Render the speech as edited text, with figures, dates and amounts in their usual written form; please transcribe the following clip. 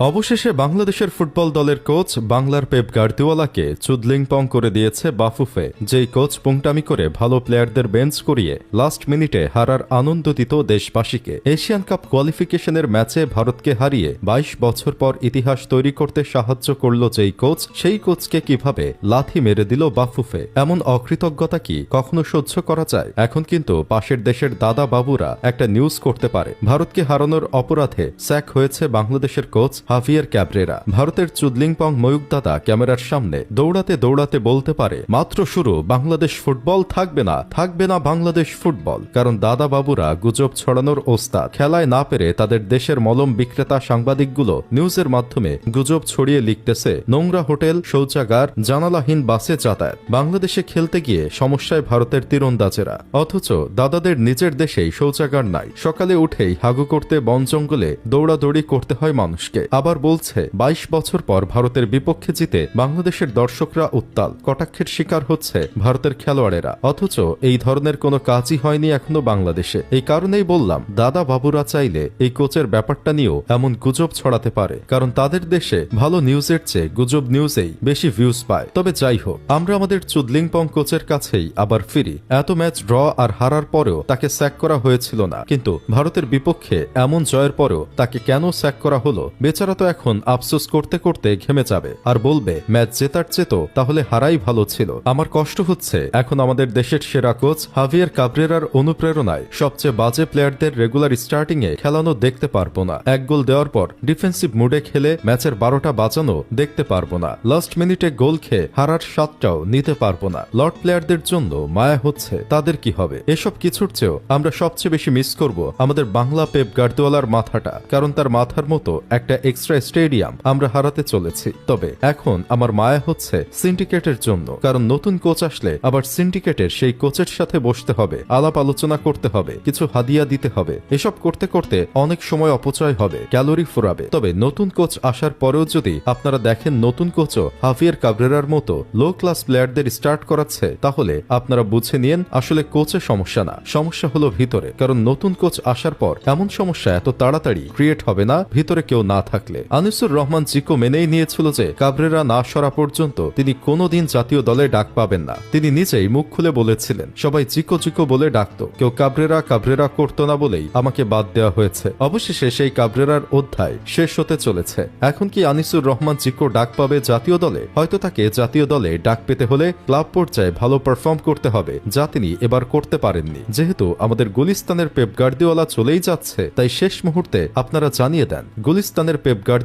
অবশেষে বাংলাদেশের ফুটবল দলের কোচ বাংলার পেপ গার্দিওলাকে চুদলিংপং করে দিয়েছে বাফুফে, যেই কোচ পুংটামি করে ভালো প্লেয়ারদের বেঞ্চ করিয়ে লাস্ট মিনিটে হারার আনন্দ দিত দেশবাসীকে। এশিয়ান কাপ কোয়ালিফিকেশনের ম্যাচে ভারতকে হারিয়ে ২২ বছর পর ইতিহাস তৈরি করতে সাহায্য করল যেই কোচ, সেই কোচকে কিভাবে লাথি মেরে দিল বাফুফে। এমন অকৃতজ্ঞতা কি কখনো সহ্য করা যায়? এখন কিন্তু পাশের দেশের দাদা বাবুরা একটা নিউজ করতে পারে। ভারতকে হারানোর অপরাধে স্যাক হয়েছে বাংলাদেশের কোচ হাভিয়ের ক্যাব্রেরা। ভারতের চুদলিংপং ময়ূক দাদা ক্যামেরার সামনে দৌড়াতে দৌড়াতে বলতে পারে, মাত্র শুরু, বাংলাদেশ ফুটবল থাকবে না বাংলাদেশ ফুটবল। কারণ দাদা বাবুরা গুজব ছড়ানোর ওস্তাদ। খেলায় না পেরে তাদের দেশের মলম বিক্রেতা সাংবাদিকগুলো নিউজের মাধ্যমে গুজব ছড়িয়ে লিখতেছে নোংরা হোটেল, শৌচাগার, জানালাহীন বাসে যাতায়াত। বাংলাদেশে খেলতে গিয়ে সমস্যায় ভারতের তীরন্দাজেরা, অথচ দাদাদের নিজের দেশেই শৌচাগার নাই। সকালে উঠেই হাগু করতে বন জঙ্গলে দৌড়াদৌড়ি করতে হয় মানুষকে। আবার বলছে ২২ বছর পর ভারতের বিপক্ষে জিতে বাংলাদেশের দর্শকরা উত্তাল, কটাক্ষের শিকার হচ্ছে ভারতের খেলোয়াড়েরা। অথচ এই ধরনের কোনো কাজই হয়নি এখনো বাংলাদেশে। এই কারণেই বললাম, দাদা বাবুরা চাইলে এই কোচের ব্যাপারটা নিয়েও এমন গুজব ছড়াতে পারে, কারণ তাদের দেশে ভালো নিউজের চেয়ে গুজব নিউজেই বেশি ভিউজ পায়। তবে যাই হোক, আমরা আমাদের চুদলিংপং কোচের কাছেই আবার ফিরি। এত ম্যাচ ড্র আর হারার পরেও তাকে স্যাক করা হয়েছিল না, কিন্তু ভারতের বিপক্ষে এমন জয়ের পরেও তাকে কেন স্যাক করা হলো? বেচারা তো এখন আফসোস করতে করতে ঘেমে যাবে আর বলবে, ম্যাচ জেতার চেয়ে তো তাহলে হারাই ভালো ছিল। আমার কষ্ট হচ্ছে এখন আমাদের দেশের সেরা কোচ হাভিয়ের ক্যাব্রেরার অনুপ্রেরণায় সবচেয়ে বাজে প্লেয়ারদের রেগুলার স্টার্টিং এ খেলানো দেখতে পারবো না। এক গোল দেওয়ার পর ডিফেন্সিভ মুডে খেলে ম্যাচের ১২টা বাজানো দেখতে পারবো না। লাস্ট মিনিটে গোল খেয়ে হারার স্বাদটাও নিতে পারবো না। লর্ড প্লেয়ারদের জন্য মায়া হচ্ছে, তাদের কি হবে? এসব কিছুর চেয়েও আমরা সবচেয়ে বেশি মিস করব আমাদের বাংলা পেপ গার্দিওলার মাথাটা, কারণ তার মাথার মতো একটা এক্সট্রা স্টেডিয়াম আমরা হারাতে চলেছি। তবে এখন আমার মায়া হচ্ছে সিন্ডিকেটের জন্য, কারণ নতুন কোচ আসলে আবার সিন্ডিকেটের সেই কোচের সাথে বসতে হবে, আলাপ আলোচনা করতে হবে, কিছু হাদিয়া দিতে হবে। এসব করতে করতে অনেক সময় অপচয় হবে, ক্যালোরি ফুরাবে। তবে নতুন কোচ আসার পরেও যদি আপনারা দেখেন নতুন কোচও হাভিয়ের ক্যাব্রেরার মতো লো ক্লাস প্লেয়ারদের স্টার্ট করাচ্ছে, তাহলে আপনারা বুঝে নিন আসলে কোচে সমস্যা না, সমস্যা হলো ভিতরে। কারণ নতুন কোচ আসার পর এমন সমস্যা এত তাড়াতাড়ি ক্রিয়েট হবে না ভিতরে কেউ না থাকলে। আনিসুর রহমান জিকো মেনেই নিয়েছিল যে ক্যাব্রেরা না সরা পর্যন্ত তিনি কোনোদিন জাতীয় দলে ডাক পাবেন না। তিনি নিজেই মুখ খুলে বলেছিলেন, সবাই জিকো জিকো বলে ডাকতো, কেউ ক্যাব্রেরা করতো না বলেই আমাকে বাদ দেওয়া হয়েছে। অবশেষে সেই ক্যাব্রেরার অধ্যায় শেষ হতে চলেছে। এখন কি আনিসুর রহমান জিকো ডাক পাবে জাতীয় দলে? হয়তো তাকে জাতীয় দলে ডাক পেতে হলে ক্লাব পর্যায়ে ভালো পারফর্ম করতে হবে, যা তিনি এবার করতে পারেননি। যেহেতু আমাদের গুলিস্তানের পেপ গার্দিওলা চলেই যাচ্ছে, তাই শেষ মুহূর্তে আপনারা জানিয়ে দেন গুলিস্তানের পেপ গার্দিওলা